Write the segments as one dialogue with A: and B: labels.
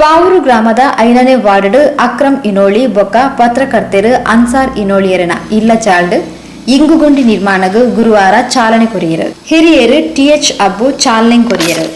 A: ಪಾವೂರು ಗ್ರಾಮದ 5ನೇ ವಾರ್ಡ್ ಅಕ್ರಮ್ ಇನೋಳಿ ಬೊಕ್ಕ ಪತ್ರಕರ್ತೆರು ಅನ್ಸಾರ್ ಇನೋಳಿಯರನ ಇಲ್ಲ ಚಾಲ್ಡ್ ಇಂಗುಗುಂಡಿ ನಿರ್ಮಾಣಕ್ಕೆ ಗುರುವಾರ ಚಾಲನೆ ಕೊರಿಯರು. ಹಿರಿಯರು ಟಿಎಚ್ ಅಬ್ಬು ಚಾಲನೆ ಕೊರಿಯರು.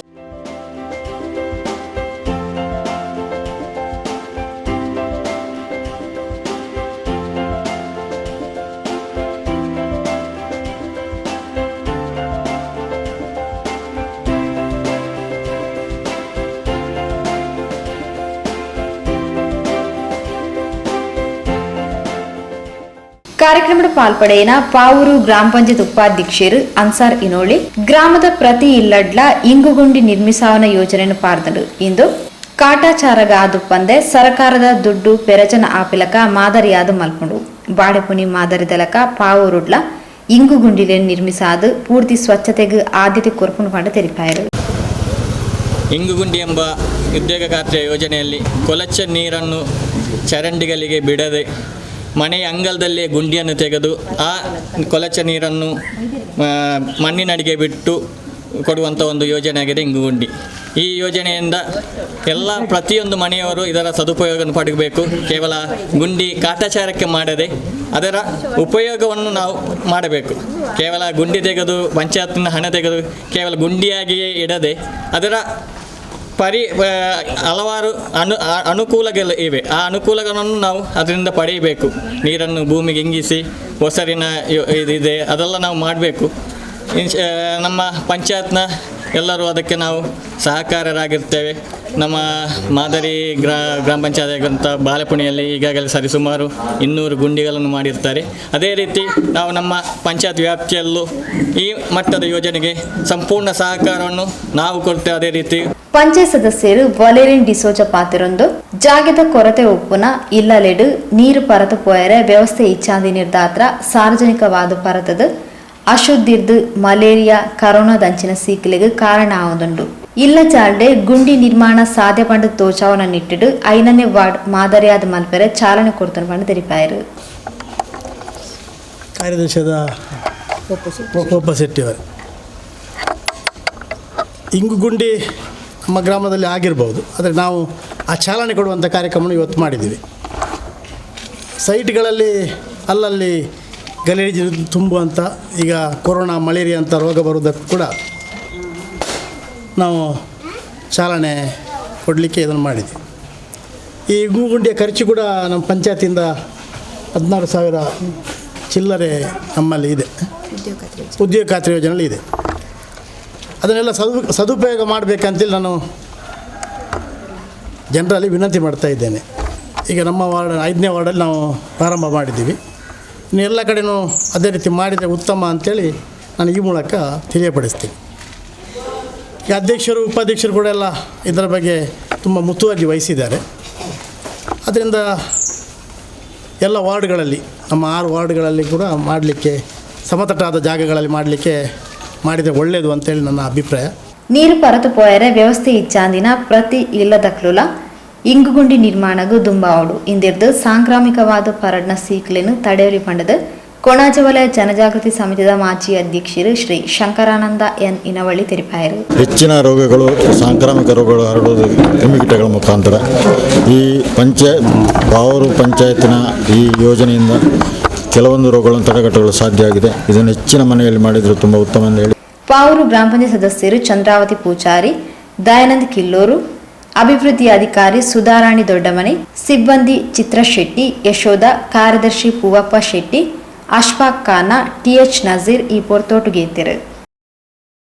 A: ಕಾರ್ಯಕ್ರಮದ ಪಾಲ್ಪಡೆಯಿನ ಪಾವೂರು ಗ್ರಾಮ ಪಂಚಾಯತ್ ಉಪಾಧ್ಯಕ್ಷರು ಅನ್ಸಾರ್ ಇನೋಳಿ ಗ್ರಾಮದ ಪ್ರತಿ ಇಲ್ಲಡ್ಲ ಇಂಗುಗುಂಡಿ ನಿರ್ಮಿಸಾವನ ಯೋಜನೆಯನ್ನು ಪಾರ್ದರು. ಇಂದು ಕಾಟಾಚಾರಗ ಆದುಪ್ಪಂದೆ ಸರ್ಕಾರದ ದುಡ್ಡು ಪೆರಚನ ಆಪಿಲಕ ಮಾದರಿಯಾದ ಮಲ್ಪುಂಡು ಬಾಡೆಪುನಿ ಮಾದರಿ ದಲಕ ಪಾವೂರುಡ್ಲ ಇಂಗುಗುಂಡಿಲೆಯನ್ನು ನಿರ್ಮಿಸಾದು ಪೂರ್ತಿ ಸ್ವಚ್ಛತೆಗೆ ಆದ್ಯತೆ ಕೊರ್ಪುಂಡು ಪಂಡ ತೆರಿಪಾಯರು.
B: ಇಂಗುಗುಂಡಿ ಎಂಬ ಉದ್ಯೋಗ ಖಾತ್ರಿಯ ಯೋಜನೆಯಲ್ಲಿ ಕೊಳಚೆ ನೀರನ್ನು ಚರಂಡಿಗಳಿಗೆ ಬಿಡದೆ ಮನೆಯ ಅಂಗಳದಲ್ಲೇ ಗುಂಡಿಯನ್ನು ತೆಗೆದು ಆ ಕೊಳಚೆ ನೀರನ್ನು ಮಣ್ಣಿನಡಿಗೆ ಬಿಟ್ಟು ಕೊಡುವಂಥ ಒಂದು ಯೋಜನೆಯಾಗಿದೆ ಇಂಗುಗುಂಡಿ. ಈ ಯೋಜನೆಯಿಂದ ಪ್ರತಿಯೊಂದು ಮನೆಯವರು ಇದರ ಸದುಪಯೋಗವನ್ನು ಪಡೆಯಬೇಕು. ಕೇವಲ ಗುಂಡಿ ಕಾಟಾಚಾರಕ್ಕೆ ಮಾಡದೆ ಅದರ ಉಪಯೋಗವನ್ನು ನಾವು ಮಾಡಬೇಕು. ಕೇವಲ ಗುಂಡಿ ತೆಗೆದು ಪಂಚಾಯತ್ನ ಹಣ ತೆಗೆದು ಕೇವಲ ಗುಂಡಿಯಾಗಿಯೇ ಇಡದೆ ಅದರ ಹಲವಾರು ಅನುಕೂಲಗಳು ಇವೆ. ಆ ಅನುಕೂಲಗಳನ್ನು ನಾವು ಅದರಿಂದ ಪಡೆಯಬೇಕು. ನೀರನ್ನು ಭೂಮಿಗೆ ಇಂಗಿಸಿ ಹೊಸರಿನ ಇದಿದೆ ಅದೆಲ್ಲ ನಾವು ಮಾಡಬೇಕು. ನಮ್ಮ ಪಂಚಾಯತ್ನ ಎಲ್ಲರೂ ಅದಕ್ಕೆ ನಾವು ಸಹಕಾರರಾಗಿರ್ತೇವೆ. ನಮ್ಮ ಮಾದರಿ ಗ್ರಾಮ ಪಂಚಾಯತ್ ಆಗಿರುವಂಥ ಬಾಲೆಪುಣಿಯಲ್ಲಿ ಈಗಾಗಲೇ ಸರಿಸುಮಾರು 200 ಗುಂಡಿಗಳನ್ನು ಮಾಡಿರ್ತಾರೆ. ಅದೇ ರೀತಿ ನಾವು ನಮ್ಮ ಪಂಚಾಯತ್ ವ್ಯಾಪ್ತಿಯಲ್ಲೂ ಈ ಮಟ್ಟದ ಯೋಜನೆಗೆ ಸಂಪೂರ್ಣ ಸಹಕಾರವನ್ನು ನಾವು ಕೊಡ್ತೇವೆ. ಅದೇ ರೀತಿ
A: ಪಂಚಾಯತ್ ಸದಸ್ಯರು ವಲೇರಿಯನ್ ಡಿಸೋಜ ಪಾತಿರೊಂದು ಜಾಗದ ಕೊರತೆ ಒಪ್ಪುನ ಇಲ್ಲಲೆಡು ನೀರು ಪರತು ಪೋಯರೆ ವ್ಯವಸ್ಥೆ ಇಚ್ಛಾಂದಿ ನಿರ್ಧಾತ್ರ ಸಾರ್ವಜನಿಕವಾದ ಪರತದ ಅಶುದ್ಧಿರ್ದು ಮಲೇರಿಯಾ ಕರೋನಾ ದಂಚಿನ ಸೀಕ್ಲೆಗೆ ಕಾರಣ ಆವುದುಂಡು. ಇಲ್ಲ ಚಾಲ್ಡೆ ಗುಂಡಿ ನಿರ್ಮಾಣ ಸಾಧ್ಯ ಪಂಡ ತೋಚಾವನ ನಿಟ್ಟಿಡು 5ನೇ ವಾರ್ಡ್ ಮಾದರಿಯಾದ ಮಲ್ಪೆರೆ ಚಾಲನೆ ಕೊಡ್ತಾನೆ ಪಂಡ ತೆರಿಪಾಯರು.
C: ಕಾರ್ಯದರ್ಶಿಯಾದ ಒಪ್ಪಸೆಟ್ಟಿಯವರು ಇಂಗುಗುಂಡಿ ನಮ್ಮ ಗ್ರಾಮದಲ್ಲಿ ಆಗಿರ್ಬೋದು, ಆದರೆ ನಾವು ಆ ಚಾಲನೆ ಕೊಡುವಂಥ ಕಾರ್ಯಕ್ರಮವನ್ನು ಇವತ್ತು ಮಾಡಿದ್ದೀವಿ. ಸೈಟ್ಗಳಲ್ಲಿ ಅಲ್ಲಲ್ಲಿ ಗಲೀಜು ತುಂಬುವಂಥ ಈಗ ಕೊರೋನಾ ಮಲೇರಿಯಾ ಅಂತ ರೋಗ ಬರುವುದಕ್ಕೂ ಕೂಡ ನಾವು ಚಾಲನೆ ಕೊಡಲಿಕ್ಕೆ ಇದನ್ನು ಮಾಡಿದ್ವಿ. ಈ ಇಂಗುಗುಂಡಿಯ ಖರ್ಚು ಕೂಡ ನಮ್ಮ ಪಂಚಾಯತಿಂದ 16,000 ಚಿಲ್ಲರೆ ನಮ್ಮಲ್ಲಿ ಇದೆ, ಉದ್ಯೋಗ ಖಾತ್ರಿ ಯೋಜನೆಯಲ್ಲಿ ಇದೆ. ಅದನ್ನೆಲ್ಲ ಸದುಪಯೋಗ ಮಾಡಬೇಕಂತೇಳಿ ನಾನು ಜನರಲ್ಲಿ ವಿನಂತಿ ಮಾಡ್ತಾ ಇದ್ದೇನೆ. ಈಗ ನಮ್ಮ ವಾರ್ಡ್ 5ನೇ ವಾರ್ಡಲ್ಲಿ ನಾವು ಪ್ರಾರಂಭ ಮಾಡಿದ್ದೀವಿ. ಇನ್ನು ಎಲ್ಲ ಕಡೆಯೂ ಅದೇ ರೀತಿ ಮಾಡಿದರೆ ಉತ್ತಮ ಅಂಥೇಳಿ ನಾನು ಈ ಮೂಲಕ ತಿಳಿಯಪಡಿಸ್ತೀನಿ. ಈ ಅಧ್ಯಕ್ಷರು ಉಪಾಧ್ಯಕ್ಷರು ಕೂಡ ಎಲ್ಲ ಇದರ ಬಗ್ಗೆ ತುಂಬ ಮುತುವರ್ಜಿ ವಹಿಸಿದ್ದಾರೆ. ಅದರಿಂದ ಎಲ್ಲ ವಾರ್ಡ್ಗಳಲ್ಲಿ ನಮ್ಮ 6 ವಾರ್ಡ್ಗಳಲ್ಲಿ ಕೂಡ ಮಾಡಲಿಕ್ಕೆ ಸಮತಟ್ಟಾದ ಜಾಗಗಳಲ್ಲಿ ಮಾಡಿದರೆ ಒಳ್ಳೆಯದು ಅಂತೇಳಿ ನನ್ನ ಅಭಿಪ್ರಾಯ.
A: ನೀರು ಪರತು ಪೋಯರೆ ವ್ಯವಸ್ಥೆ ಇಚ್ಛಾಂದಿನ ಪ್ರತಿ ಇಲ್ಲದಕ್ಲುಲ ಇಂಗುಗುಂಡಿ ನಿರ್ಮಾಣಗೂ ದುಂಬಾವಡು ಇಂದಿರ್ದು ಸಾಂಕ್ರಾಮಿಕವಾದ ಪರಡ್ನ ಸೀಕ್ಲೆನು ತಡೆಯಲಿ ಪಂಡದು ಕೊಣಾಜ ವಲಯ ಜನಜಾಗೃತಿ ಸಮಿತಿಯ ಮಾಜಿ ಅಧ್ಯಕ್ಷರು ಶ್ರೀ ಶಂಕರಾನಂದ ಎನ್ ಇನವಳ್ಳಿ ತೆರಿಪಾಯರು.
D: ಹೆಚ್ಚಿನ ರೋಗಗಳು ಸಾಂಕ್ರಾಮಿಕ ರೋಗಗಳು ಹರಡುವುದು ಕ್ರಿಮಿಕೀಟಗಳ ಮುಖಾಂತರ. ಈ ಪಾವೂರು ಪಂಚಾಯತಿನ ಈ ಯೋಜನೆಯಿಂದ ಕೆಲವೊಂದು ರೋಗಗಳನ್ನು ತಡೆಗಟ್ಟಲು ಸಾಧ್ಯ ಆಗಿದೆ. ಇದನ್ನು ಹೆಚ್ಚಿನ ಮನೆಯಲ್ಲಿ ಮಾಡಿದರೆ ತುಂಬ ಉತ್ತಮ ಎಂದು ಹೇಳಿ
A: ಪಾವೂರು ಗ್ರಾಮ ಪಂಚಾಯತ್ ಸದಸ್ಯರು ಚಂದ್ರಾವತಿ ಪೂಜಾರಿ, ದಯಾನಂದ್ ಕಿಲ್ಲೂರು, ಅಭಿವೃದ್ಧಿ ಅಧಿಕಾರಿ ಸುಧಾರಾಣಿ ದೊಡ್ಡಮನೆ, ಸಿಬ್ಬಂದಿ ಚಿತ್ರ ಶೆಟ್ಟಿ, ಯಶೋಧ, ಕಾರ್ಯದರ್ಶಿ ಪೂವಪ್ಪ ಶೆಟ್ಟಿ, ಅಶ್ಫಾಕ್ ಖಾನ, ಟಿಎಚ್ ನಜೀರ್ ಈ ಪೊರ್ತೋಟು ಗೇತಿರು.